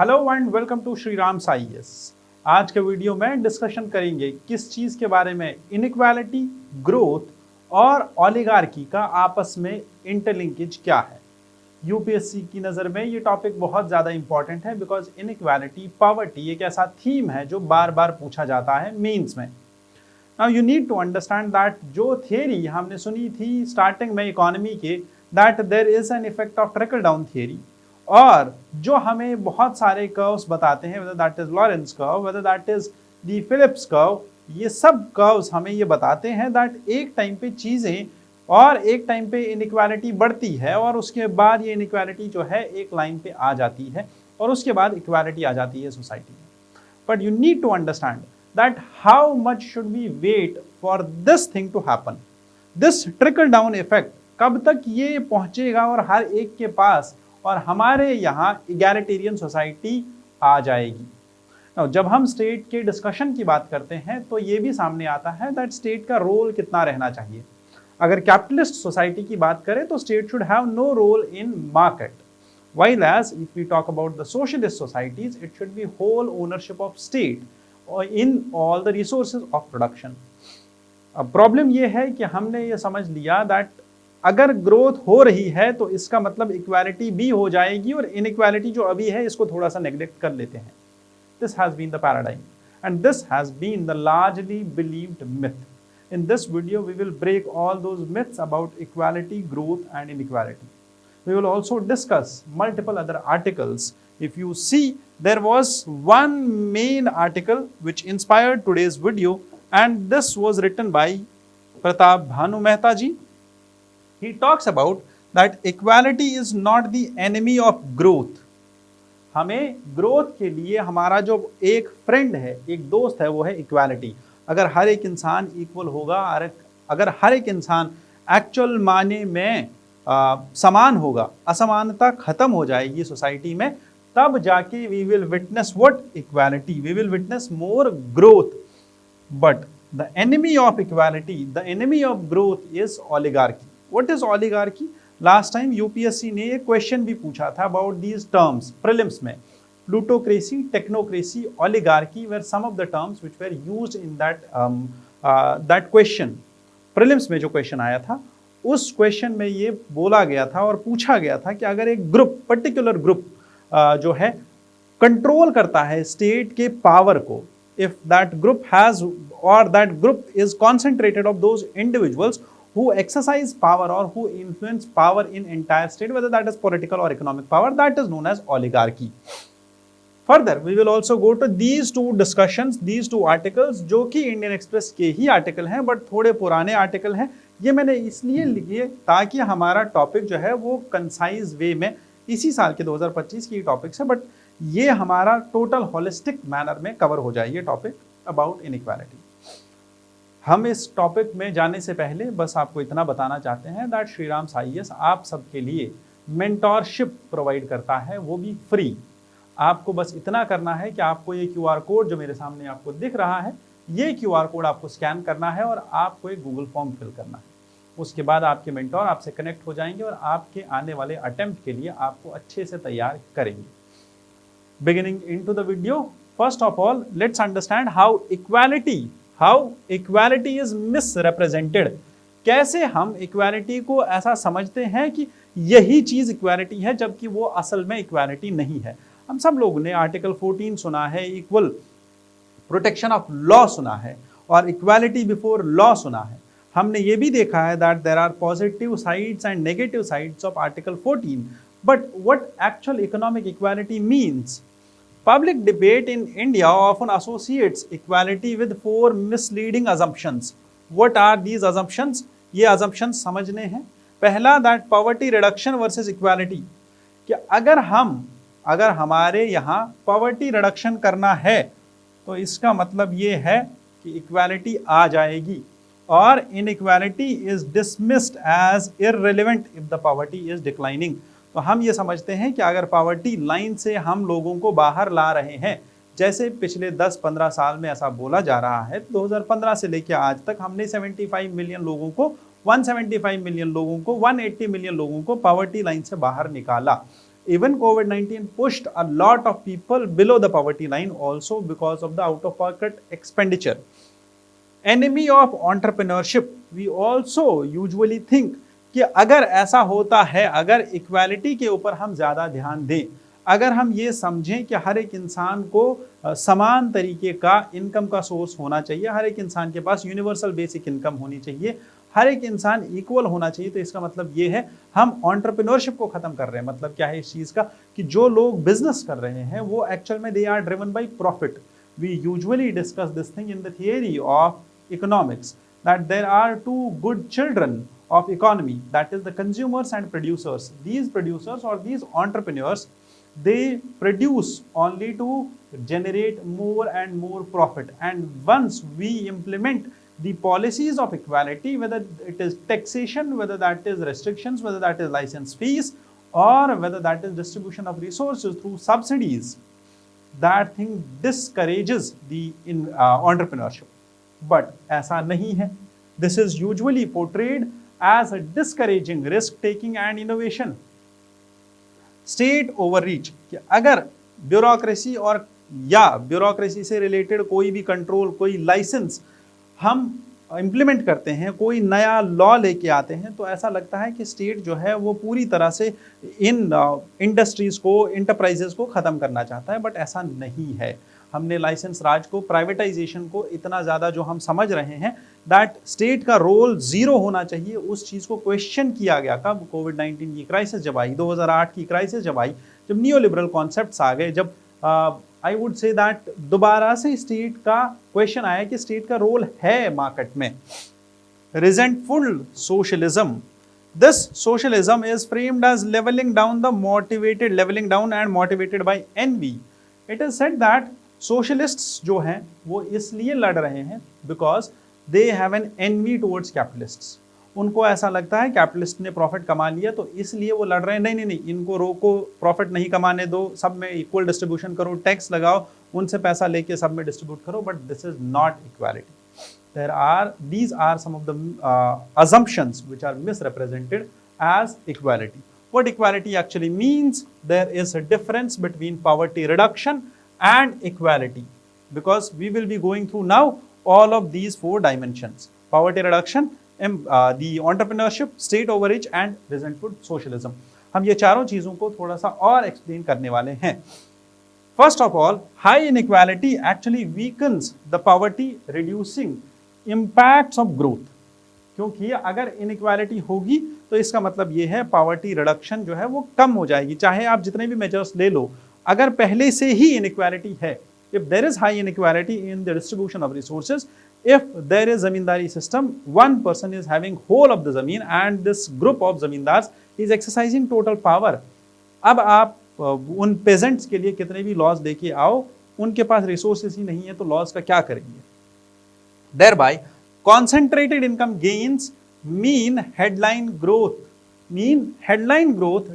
Hello and welcome to Shri Ram IAS. आज के video में डिस्कशन करेंगे किस चीज़ के बारे में, इनइक्वालिटी, ग्रोथ और ओलिगार्की का आपस में इंटरलिंकेज क्या है। यूपीएससी की नज़र में ये टॉपिक बहुत ज़्यादा इंपॉर्टेंट है बिकॉज इनइक्वालिटी, पॉवर्टी एक ऐसा थीम है जो बार बार पूछा जाता है मेंस में। Now you need to understand that जो थियरी हमने सुनी थी स्टार्टिंग में इकोनॉमी के, that there is an effect of trickle down theory, और जो हमें बहुत सारे कर्व्स बताते हैं, whether that is Lorenz curve, whether that is the Phillips curve, ये सब कर्व्स हमें ये बताते हैं दैट एक टाइम पे चीज़ें और एक टाइम पे इनइक्वालिटी बढ़ती है और उसके बाद ये इनइक्वालिटी जो है एक लाइन पे आ जाती है और उसके बाद इक्वालिटी आ जाती है सोसाइटी में। But you need to understand that how much should we wait for this thing to happen, this trickle down effect कब तक ये पहुंचेगा और हर एक के पास और हमारे यहाँ इगैलिटेरियन सोसाइटी आ जाएगी। Now, जब हम स्टेट के डिस्कशन की बात करते हैं तो ये भी सामने आता है दैट स्टेट का रोल कितना रहना चाहिए। अगर कैपिटलिस्ट सोसाइटी की बात करें तो state should have no role in market, while as if we talk about the socialist societies it should be whole ownership of state or in all the resources of production। अब problem ये है कि हमने ये समझ लिया that अगर growth हो रही है तो इसका मतलब इक्वालिटी भी हो जाएगी और इनइक्वालिटी जो अभी है इसको थोड़ा सा नेग्लेक्ट कर लेते हैं। This has been the paradigm and this has been the largely believed myth. In this video we will break all those myths about equality, growth and inequality. We will also discuss multiple other articles. If you see, there was one main article which inspired today's video, and this was written by Pratap Bhanu Mehta ji. He talks about that equality is not the enemy of growth. हमें growth के लिए हमारा जो एक friend है, एक दोस्त है, वो है इक्वालिटी। अगर हर एक इंसान इक्वल होगा, अगर हर एक इंसान एक्चुअल माने में समान होगा, असमानता खत्म हो जाएगी सोसाइटी में, तब जाके we will witness what, equality, we will witness more growth. But the enemy of equality, the enemy of growth is oligarchy. What is oligarchy? Last time UPSC ने एक क्वेश्चन भी पूछा था अबाउट दीज टर्म्स प्रीलिम्स में। Plutocracy, technocracy, oligarchy were some of the terms which were used in that question. Prelims में जो question आया था उस क्वेश्चन में ये बोला गया था और पूछा गया था कि अगर एक ग्रुप, पर्टिकुलर ग्रुप जो है कंट्रोल करता है स्टेट के पावर को, इफ दैट ग्रुप हैज और that group is concentrated of those individuals who exercise power or who influence power in entire state, whether that is political or economic power, that is known as oligarchy. Further, we will also go to these two discussions, these two articles, जो कि Indian express के ही article हैं but थोड़े पुराने article हैं। ये मैंने इसलिए लिखे ताकि हमारा टॉपिक जो है वो कंसाइज वे में इसी साल के 2025 की टॉपिक्स है, बट ये हमारा टोटल होलिस्टिक मैनर में कवर हो जाए ये टॉपिक अबाउट इनइक्वालिटी। हम इस टॉपिक में जाने से पहले बस आपको इतना बताना चाहते हैं दैट श्री राम साईएस आप सबके लिए मेंटोरशिप प्रोवाइड करता है, वो भी फ्री। आपको बस इतना करना है कि आपको ये क्यूआर कोड जो मेरे सामने आपको दिख रहा है, ये क्यूआर कोड आपको स्कैन करना है और आपको एक गूगल फॉर्म फिल करना है। उसके बाद आपके मेंटोर आपसे कनेक्ट हो जाएंगे और आपके आने वाले अटेम्प्ट के लिए आपको अच्छे से तैयार करेंगे। Beginning into the video, first of all let's understand how equality is misrepresented. कैसे हम इक्वालिटी को ऐसा समझते हैं कि यही चीज इक्वालिटी है जबकि वो असल में इक्वालिटी नहीं है। हम सब लोगों ने आर्टिकल 14 सुना है, इक्वल प्रोटेक्शन ऑफ लॉ सुना है और इक्वालिटी बिफोर लॉ सुना है। हमने ये भी देखा है that there are positive sides and negative sides of article 14, but what actual economic equality means. Public debate in India often associates equality with four misleading assumptions. What are these assumptions? ये assumptions समझने हैं। पहला, that poverty reduction versus equality, कि अगर हमारे यहाँ poverty reduction करना है तो इसका मतलब ये है कि equality आ जाएगी और inequality is dismissed as irrelevant if the poverty is declining। तो हम ये समझते हैं कि अगर पावर्टी लाइन से हम लोगों को बाहर ला रहे हैं, जैसे पिछले 10-15 साल में ऐसा बोला जा रहा है, 2015 से लेकर आज तक हमने 75 मिलियन लोगों को, 175 मिलियन लोगों को, 180 मिलियन लोगों को पावर्टी लाइन से बाहर निकाला। Even COVID-19 pushed a lot of people below the poverty line also because of the out of pocket expenditure. Enemy of entrepreneurship, we also usually think कि अगर ऐसा होता है, अगर इक्वालिटी के ऊपर हम ज़्यादा ध्यान दें, अगर हम ये समझें कि हर एक इंसान को समान तरीके का इनकम का सोर्स होना चाहिए, हर एक इंसान के पास यूनिवर्सल बेसिक इनकम होनी चाहिए, हर एक इंसान इक्वल होना चाहिए, तो इसका मतलब ये है हम एंटरप्रेन्योरशिप को खत्म कर रहे हैं। मतलब क्या है इस चीज़ का कि जो लोग बिजनेस कर रहे हैं वो एक्चुअल में they are driven by profit. We usually discuss this thing in the theory of economics that there are two good children of economy, that is the consumers and producers. These producers or these entrepreneurs, they produce only to generate more and more profit, and once we implement the policies of equality, whether it is taxation, whether that is restrictions, whether that is license fees, or whether that is distribution of resources through subsidies, that thing discourages the entrepreneurship. But ऐसा नहीं है. This is usually portrayed as a discouraging risk taking and innovation. State overreach, कि अगर bureaucracy और या bureaucracy से related कोई भी कंट्रोल, कोई लाइसेंस हम इम्प्लीमेंट करते हैं, कोई नया लॉ लेके आते हैं, तो ऐसा लगता है कि स्टेट जो है वो पूरी तरह से इन इंडस्ट्रीज को, इंटरप्राइजेस को ख़त्म करना चाहता है, बट ऐसा नहीं है। हमने लाइसेंस राज को, प्राइवेटाइजेशन को इतना ज़्यादा जो हम समझ रहे हैं दैट स्टेट का रोल ज़ीरो होना चाहिए, उस चीज़ को क्वेश्चन किया गया। कब? कोविड-19 की क्राइसिस जब आई, 2008 की क्राइसिस जब आई, जब नियो लिबरल कॉन्सेप्ट्स आ गए, जब आई वुड से दैट दोबारा से स्टेट का क्वेश्चन आया कि स्टेट का रोल है मार्केट में। Resentful socialism, this socialism is framed as leveling down and motivated by envy. It is said that socialists जो हैं वो इसलिए लड़ रहे हैं because they have an envy towards capitalists. उनको ऐसा लगता है कैपिटलिस्ट ने प्रॉफिट कमा लिया तो इसलिए वो लड़ रहे हैं, नहीं, इनको रोको, प्रॉफिट नहीं कमाने दो, सब में इक्वल डिस्ट्रीब्यूशन करो, टैक्स लगाओ, उनसे पैसा लेके सब में डिस्ट्रीब्यूट करो, but this is not equality. These are some of the assumptions which are misrepresented as equality. What equality actually means? There is a difference between poverty reduction and equality, because we will be going through now all of these four dimensions: poverty reduction, the entrepreneurship, state overreach and resentful socialism. हम ये चारों चीजों को थोड़ा सा और explain करने वाले हैं. First of all, high inequality actually weakens the poverty reducing impacts of growth. क्योंकि अगर इनइक्वालिटी होगी तो इसका मतलब ये है पावर्टी रिडक्शन जो है वो कम हो जाएगी, चाहे आप जितने भी मेजर्स ले लो. अगर पहले से ही इनइक्वालिटी है, if there is high inequality in the distribution of resources, if there is zamindari system, one person is having whole of the zameen and this group of zamindars is exercising total power. अब आप उन pageants के लिए कितने भी laws लेके आओ, उनके पास रिसोर्सेस ही नहीं है तो लॉज का क्या करेंगे? Thereby, concentrated income gains mean headline growth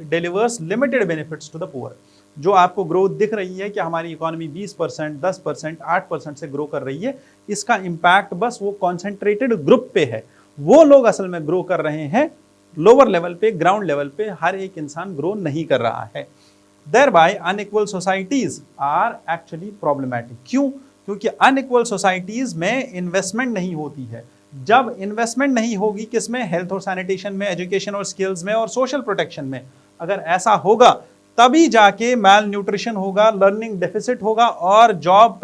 delivers limited benefits to the poor. जो आपको ग्रोथ दिख रही है कि हमारी इकोनॉमी 20%, 10%, 8% से ग्रो कर रही है, इसका इंपैक्ट बस वो कॉन्सेंट्रेटेड ग्रुप पे है. वो लोग असल में ग्रो कर रहे हैं, लोअर लेवल पे, ग्राउंड लेवल पे हर एक इंसान ग्रो नहीं कर रहा है. Thereby, unequal societies are actually problematic. क्यों? क्योंकि अनइक्वल सोसाइटीज में इन्वेस्टमेंट नहीं होती है. जब इन्वेस्टमेंट नहीं होगी किसमें? हेल्थ और सैनिटेशन में, एजुकेशन और स्किल्स में और सोशल प्रोटेक्शन में. अगर ऐसा होगा तभी जाके मैल न्यूट्रिशन होगा, लर्निंग डेफिसिट होगा और जॉब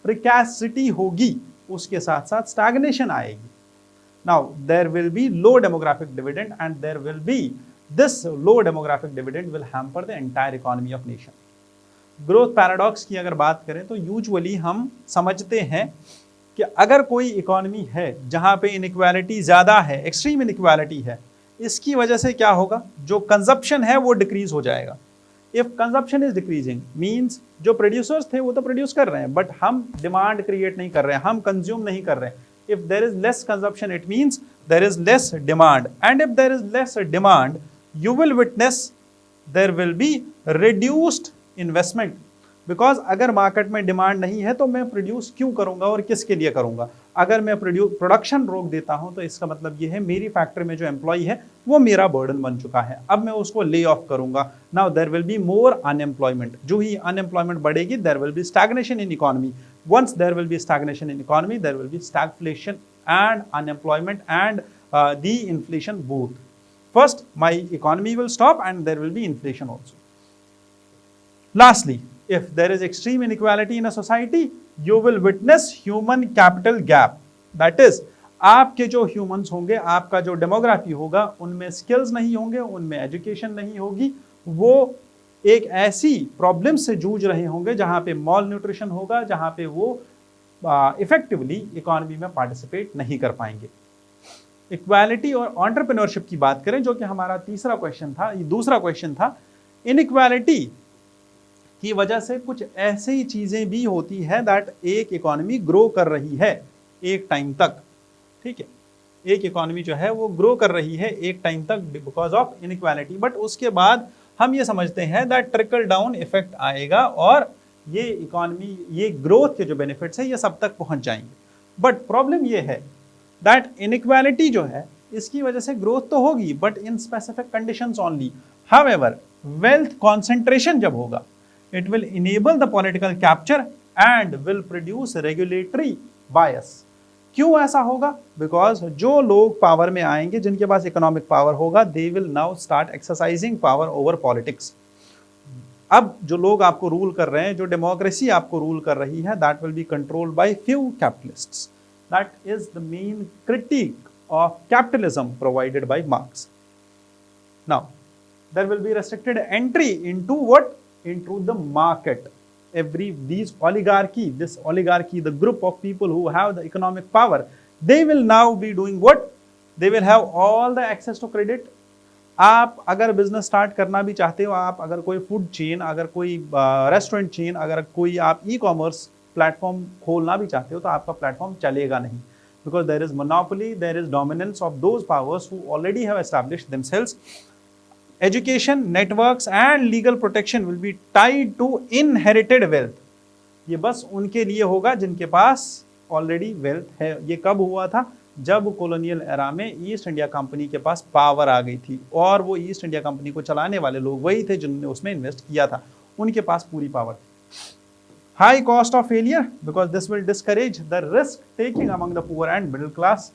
प्रिकैसिटी होगी, उसके साथ साथ स्टैग्नेशन आएगी. Now there will be low demographic dividend and there will be this low demographic dividend will hamper the entire economy of nation. Growth paradox की अगर बात करें तो यूजुअली हम समझते हैं कि अगर कोई इकोनॉमी है जहां पे इनइक्वालिटी ज़्यादा है, एक्सट्रीम इनइक्वालिटी है, इसकी वजह से क्या होगा? जो कंजप्शन है वो डिक्रीज हो जाएगा. If consumption is decreasing means जो प्रोड्यूसर्स थे वो तो प्रोड्यूस कर रहे हैं, बट हम डिमांड क्रिएट नहीं कर रहे हैं, हम कंज्यूम नहीं कर रहे हैं. If there is less consumption it means there is less demand, and if there is less demand you will witness there will be reduced investment. Because अगर मार्केट में डिमांड नहीं है तो मैं प्रोड्यूस क्यों करूंगा और किसके लिए करूंगा। अगर मैं प्रोडक्शन रोक देता हूं तो इसका मतलब ये है मेरी फैक्ट्री में जो एम्प्लॉय है वो मेरा बर्डन बन चुका है, अब मैं उसको ले ऑफ करूंगा। Now there will be more unemployment, जो ही अनएम्प्लॉयमेंट बढ़ेगी there will be stagnation in economy. Once there will be stagnation in economy there will be stagflation and unemployment and the inflation both. First my economy will stop and there will be inflation also. Lastly, if there is extreme inequality in a society, you will witness human capital gap. That is, आपके जो humans होंगे, आपका जो demography होगा, उनमें skills नहीं होंगे, उनमें एजुकेशन नहीं होगी, वो एक ऐसी प्रॉब्लम से जूझ रहे होंगे जहां पे मॉल न्यूट्रिशन होगा, जहां पे वो इफेक्टिवली इकोनॉमी में पार्टिसिपेट नहीं कर पाएंगे। इक्वालिटी और एंटरप्रेन्योरशिप की बात करें, जो कि हमारा तीसरा क्वेश्चन था, ये दूसरा क्वेश्चन था। इनइक्वालिटी की वजह से कुछ ऐसी चीजें भी होती है दैट एक इकोनॉमी ग्रो कर रही है एक टाइम तक, ठीक है, एक इकोनॉमी जो है वो ग्रो कर रही है एक टाइम तक बिकॉज ऑफ इनइक्वालिटी, बट उसके बाद हम ये समझते हैं दैट ट्रिकल डाउन इफेक्ट आएगा और ये इकोनॉमी, ये ग्रोथ के जो बेनिफिट्स है ये सब तक पहुंच जाएंगे। बट प्रॉब्लम ये है दैट इनइक्वालिटी जो है इसकी वजह से ग्रोथ तो होगी but in specific conditions only. However wealth concentration जब होगा, it will enable the political capture and will produce regulatory bias। क्यों ऐसा होगा? बिकॉज जो लोग पावर में आएंगे, जिनके पास इकोनॉमिक पावर होगा, they will now start exercising power over politics. अब जो लोग आपको रूल कर रहे हैं, जो डेमोक्रेसी आपको रूल कर रही है, that will be controlled by few capitalists. That is the main critic of capitalism provided by Marx. Now there will be restricted entry into what? Into the market. This oligarchy, the group of people who have the economic power, they will now be doing what? They will have all the access to credit। आप अगर business start करना भी चाहते हो, आप अगर कोई food chain, अगर कोई रेस्टोरेंट चेन, अगर कोई आप ई कॉमर्स प्लेटफॉर्म खोलना भी चाहते हो तो आपका प्लेटफॉर्म चलेगा नहीं, because there is monopoly, there is dominance of those powers who already have established themselves. Education, networks and legal protection will be tied to inherited wealth। ये बस उनके लिए होगा जिनके पास ऑलरेडी वेल्थ है। ये कब हुआ था? जब कॉलोनियल एरा में ईस्ट इंडिया कंपनी के पास पावर आ गई थी और वो ईस्ट इंडिया कंपनी को चलाने वाले लोग वही थे जिन्होंने उसमें इन्वेस्ट किया था, उनके पास पूरी पावर थी। High cost of failure, because this will discourage the risk taking among the poor and middle class.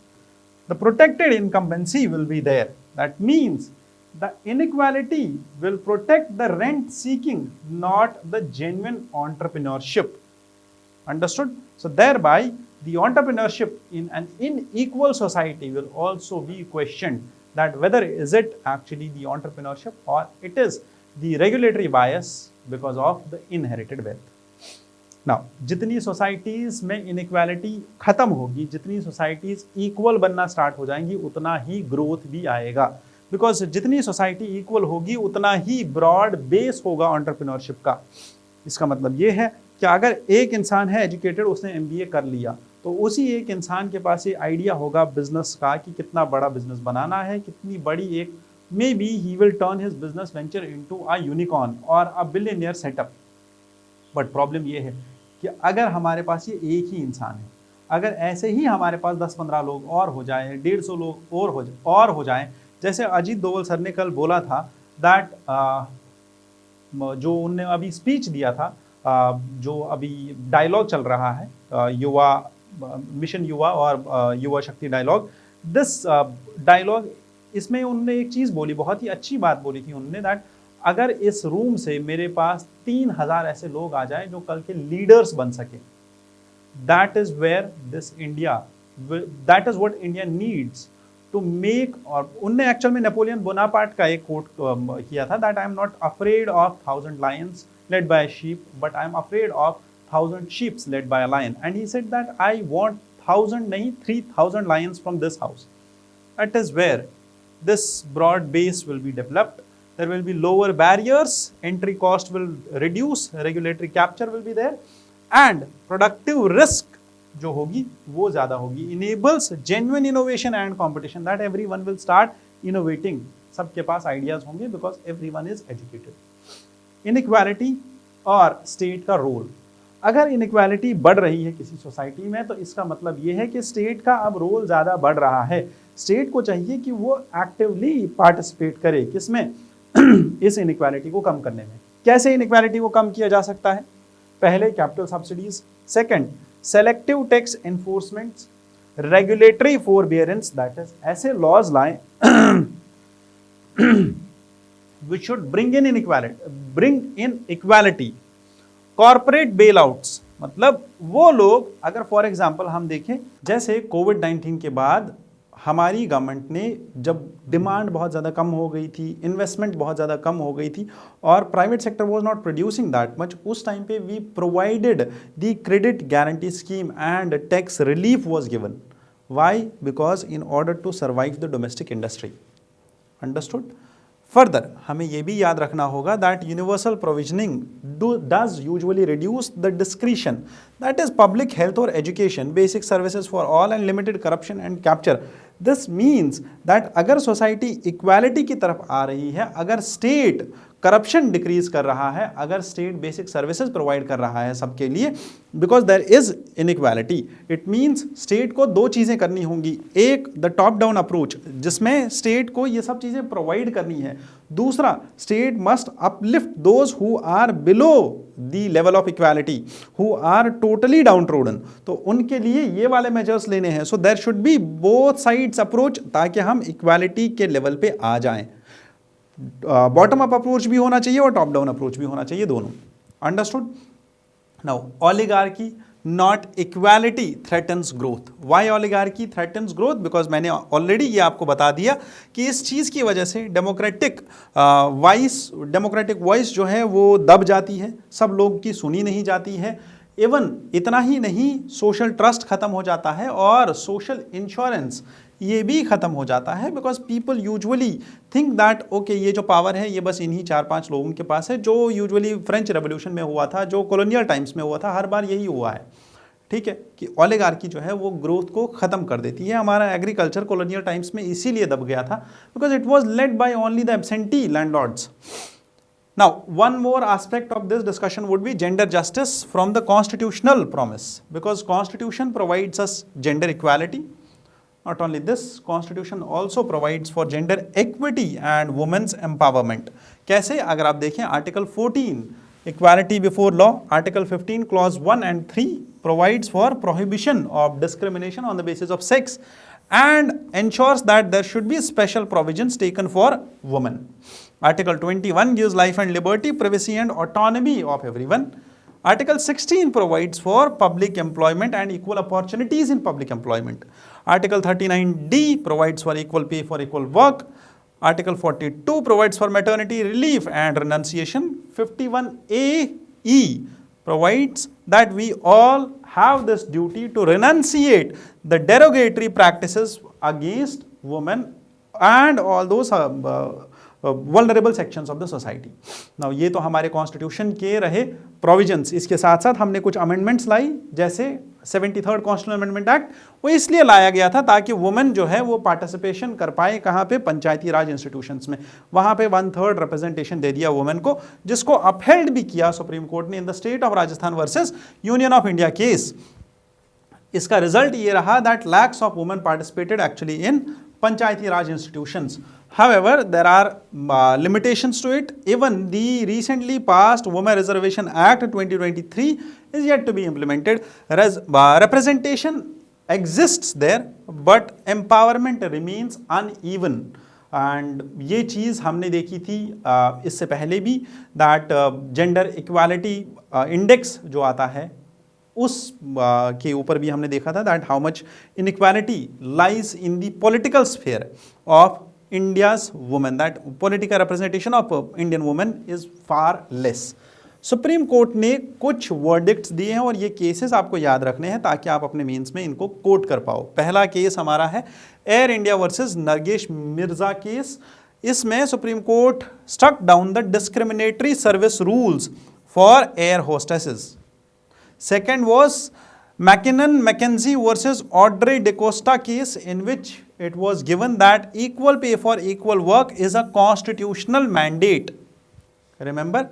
The protected incumbency will be there. That means the inequality will protect the rent seeking, not the genuine entrepreneurship। Understood? So thereby the entrepreneurship in an unequal society will also be questioned, that whether is it actually the entrepreneurship or it is the regulatory bias because of the inherited wealth। Now जितनी societies में inequality खत्म होगी, जितनी societies equal बनना start हो जाएंगी, उतना ही growth भी आएगा। बिकॉज जितनी सोसाइटी इक्वल होगी उतना ही ब्रॉड बेस होगा एंटरप्रेन्योरशिप का। इसका मतलब ये है कि अगर एक इंसान है एजुकेटेड, उसने एमबीए कर लिया, तो उसी एक इंसान के पास ये आइडिया होगा बिजनेस का कि कितना बड़ा बिजनेस बनाना है, कितनी बड़ी एक, maybe he will turn his business venture into a unicorn और a billionaire setup. But problem ये है कि अगर हमारे पास ये एक ही इंसान है, अगर ऐसे ही हमारे पास 10-15 लोग और हो जाए, 150 लोग और हो जाए, जैसे अजीत डोवल सर ने कल बोला था दैट जो उनने अभी स्पीच दिया था, जो अभी डायलॉग चल रहा है युवा मिशन युवा और युवा शक्ति डायलॉग, दिस डायलॉग, इसमें उन्होंने एक चीज़ बोली, बहुत ही अच्छी बात बोली थी उन्होंने, दैट अगर इस रूम से मेरे पास 3000 ऐसे लोग आ जाएं जो कल के लीडर्स बन सके, that is where this India, that is what India needs to make. और उनने एक्चुअल में नेपोलियन बोनापार्ट का एक कोट किया था, that I am not afraid of 1000 lions led by a sheep, but I am afraid of 1000 sheeps led by a lion. And he said that I want 1000 नहीं 3000 lions from this house. That is where this broad base will be developed. There will be lower barriers, entry cost will reduce, regulatory capture will be there, and productive risk जो होगी वो ज़्यादा होगी। Enables genuine innovation and competition, that everyone will start innovating, सबके पास ideas होंगे because everyone is educated. Inequality और state का role. अगर इनइक्वालिटी बढ़ रही है किसी सोसाइटी में तो इसका मतलब ये है कि स्टेट का अब रोल ज़्यादा बढ़ रहा है। स्टेट को चाहिए कि वो एक्टिवली पार्टिसिपेट करे किसमें इस इनइक्वालिटी को कम करने में। कैसे इनइक्वालिटी को कम किया जा सकता है? पहले capital subsidies, second selective tax enforcement, regulatory forbearance, that is ऐसे लॉज लाएं which should bring in equality, corporate bail outs, मतलब वो लोग, अगर फॉर एग्जांपल हम देखें जैसे कोविड-19 के बाद हमारी गवर्नमेंट ने जब डिमांड बहुत ज़्यादा कम हो गई थी, इन्वेस्टमेंट बहुत ज़्यादा कम हो गई थी और private sector was not producing that much, उस टाइम पे we provided the credit guarantee scheme and tax relief was given. Why? Because in order to survive the domestic industry. Understood? Further हमें यह भी याद रखना होगा that universal provisioning does usually reduce the discretion, that is public health और education, basic services for all and limited corruption and capture. This means that अगर society equality की तरफ आ रही है, अगर स्टेट करप्शन डिक्रीज कर रहा है, अगर स्टेट बेसिक सर्विसेज प्रोवाइड कर रहा है सबके लिए, because there is inequality, it means state को दो चीज़ें करनी होंगी। एक द टॉप डाउन अप्रोच जिसमें स्टेट को ये सब चीज़ें प्रोवाइड करनी है, दूसरा state must uplift those who are below the level of equality, who are totally down trodden, तो उनके लिए ये वाले मेजर्स लेने हैं। So there should be both sides approach ताकि हम इक्वालिटी के लेवल पे आ जाएं। बॉटम अप अप्रोच भी होना चाहिए और टॉप डाउन अप्रोच भी होना चाहिए, दोनों। Understood? Now oligarchy not equality threatens growth. Why oligarchy threatens growth? Because मैंने ऑलरेडी ये आपको बता दिया कि इस चीज़ की वजह से डेमोक्रेटिक वॉइस जो है वो दब जाती है, सब लोग की सुनी नहीं जाती है। इवन इतना ही नहीं, सोशल ट्रस्ट खत्म हो जाता है और सोशल इंश्योरेंस ये भी खत्म हो जाता है, because people usually think that okay ये जो पावर है ये बस इन्हीं 4-5 लोगों के पास है, जो यूजुअली फ्रेंच रेवोल्यूशन में हुआ था, जो कॉलोनियल टाइम्स में हुआ था, हर बार यही हुआ है। ठीक है कि ओलिगार्की जो है वो ग्रोथ को खत्म कर देती है। हमारा एग्रीकल्चर कॉलोनियल टाइम्स में इसीलिए दब गया था, because it was led by only the absentee landlords. Now, one more aspect of this discussion would be gender justice from the constitutional promise, because constitution provides us gender equality. Not only this, constitution also provides for gender equity and women's empowerment. कैसे? अगर आप देखें article 14 equality before law, article 15 clause 1 and 3 provides for prohibition of discrimination on the basis of sex and ensures that there should be special provisions taken for women. Article 21 gives life and liberty, privacy and autonomy of everyone. Article 16 provides for public employment and equal opportunities in public employment. Article 39D provides for equal pay for equal work. Article 42 provides for maternity relief and renunciation. 51AE provides that we all have this duty to renunciate the derogatory practices against women and all those vulnerable sections of the society. Now ये तो हमारे constitution के रहे provisions. इसके साथ साथ हमने कुछ अमेंडमेंट्स लाई, जैसे 73rd कॉन्स्टिट्यूशनल अमेंडमेंट एक्ट, वो इसलिए लाया गया था ताकि वुमेन जो है वो पार्टिसिपेशन कर पाए, कहाँ पे? पंचायती राज इंस्टीट्यूशंस में। वहाँ पे 1/3 रिप्रेजेंटेशन दे दिया वुमेन को, जिसको अपहेल्ड भी किया सुप्रीम कोर्ट ने in the state of Rajasthan versus Union of India case. इसका रिजल्ट ये रहा that lakhs of women participated actually in Panchayati Raj institutions. However, there are limitations to it. Even the recently passed Women Reservation Act 2023 is yet to be implemented. Representation exists there, but empowerment remains uneven. And ये चीज़ हमने देखी थी इससे पहले भी, that gender equality index जो आता है उस के ऊपर भी हमने देखा था that how much inequality lies in the political sphere of India's women, that political representation of Indian women is far less. Supreme Court ने कुछ वर्डिक्ट्स दिए हैं और ये केसेस आपको याद रखने हैं ताकि आप अपने मीन्स में इनको कोट कर पाओ। पहला केस हमारा है Air India versus Nargesh Mirza case. इसमें supreme court struck down the discriminatory service rules for air hostesses. Second was McKinnon McKenzie versus Audrey DaCosta case, in which it was given that equal pay for equal work is a constitutional mandate. Remember,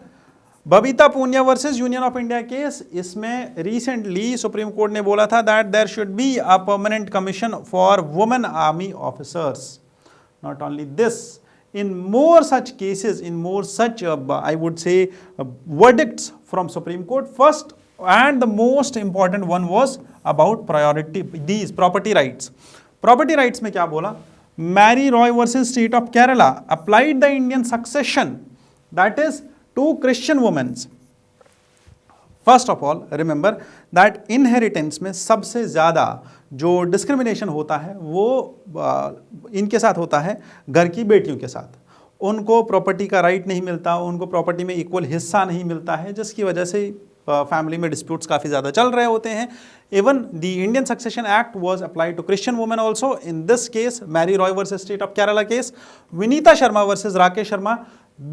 Babita Puniya versus Union of India case, इसमें recently Supreme Court ने बोला था that there should be a permanent commission for women army officers. Not only this, in more such cases, in more such I would say verdicts from Supreme Court, first and the most important one was about these property rights. Property rights में क्या बोला? Mary Roy versus State of Kerala applied the Indian succession, that is to Christian women. First of all remember that inheritance में सबसे ज़्यादा जो discrimination होता है वो इनके साथ होता है, घर की बेटियों के साथ. उनको प्रॉपर्टी का राइट नहीं मिलता, उनको प्रॉपर्टी में इक्वल हिस्सा नहीं मिलता है, जिसकी वजह से फैमिली में डिस्प्यूट्स काफ़ी ज़्यादा चल रहे होते हैं. Even the Indian succession act was applied to Christian women also. In this case, Mary Roy versus state of Kerala case, Vineeta Sharma versus Rakesh Sharma,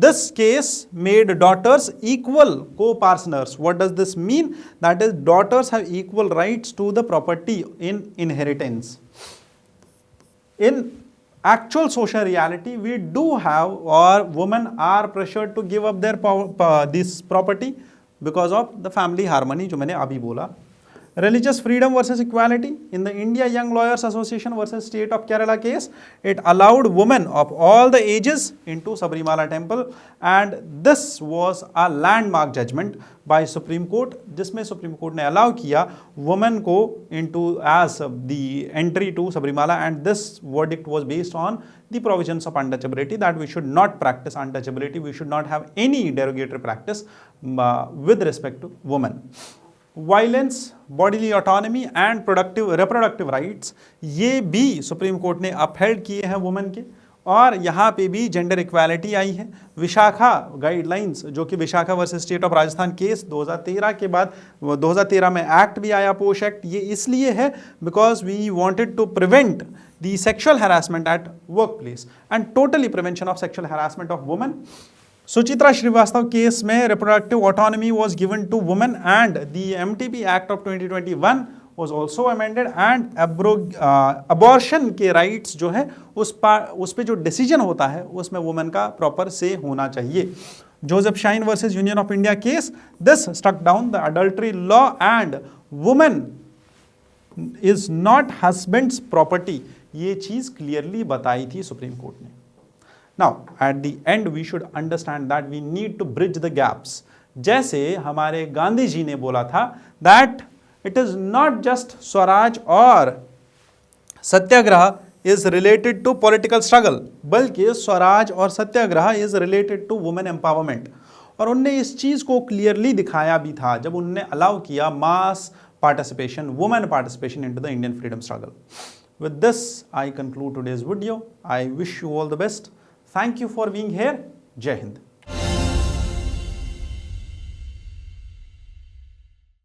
this case made daughters equal co-partners. What does this mean? That is, daughters have equal rights to the property in inheritance. In actual social reality, we do have, or women are pressured to give up their this property because of the family harmony जो मैंने अभी बोला. Religious freedom versus equality. In the India Young Lawyers Association versus State of Kerala case, it allowed women of all the ages into Sabarimala temple, and this was a landmark judgment by Supreme Court, जिसमें Supreme Court ने allow किया women को into as the entry to Sabarimala, and this verdict was based on the provisions of untouchability, that we should not practice untouchability, we should not have any derogatory practice with respect to women. Violence, bodily autonomy and reproductive rights, ये भी supreme Court ने upheld किए हैं women के, और यहाँ पे भी जेंडर इक्वालिटी आई है. विशाखा गाइडलाइंस, जो कि Vishakha versus state of Rajasthan case 2013 के बाद 2013 में एक्ट भी आया, पोश एक्ट. ये इसलिए है because we wanted to prevent the sexual harassment at work place and totally prevention of sexual harassment of women. Suchitra Srivastava case में reproductive autonomy was given to women, and the MTP Act of 2021 was also amended, and abortion के rights जो है उस पे जो decision होता है उसमें वुमेन का प्रॉपर से होना चाहिए. Joseph Shine versus Union of India case, this struck down the adultery law and women is not husbands property. ये चीज क्लियरली बताई थी सुप्रीम कोर्ट ने. Now, at the end, we should understand that we need to bridge the gaps. जैसे हमारे गांधी जी ने बोला था that it is not just Swaraj और सत्याग्रह is related to political struggle, बल्कि स्वराज और सत्याग्रह is related to women empowerment. और उनने इस चीज़ को क्लियरली दिखाया भी था जब उनने अलाउ किया mass participation, women participation into the Indian freedom struggle. With this, I conclude today's video. I wish you all the best. Thank you for being here. Jai Hind.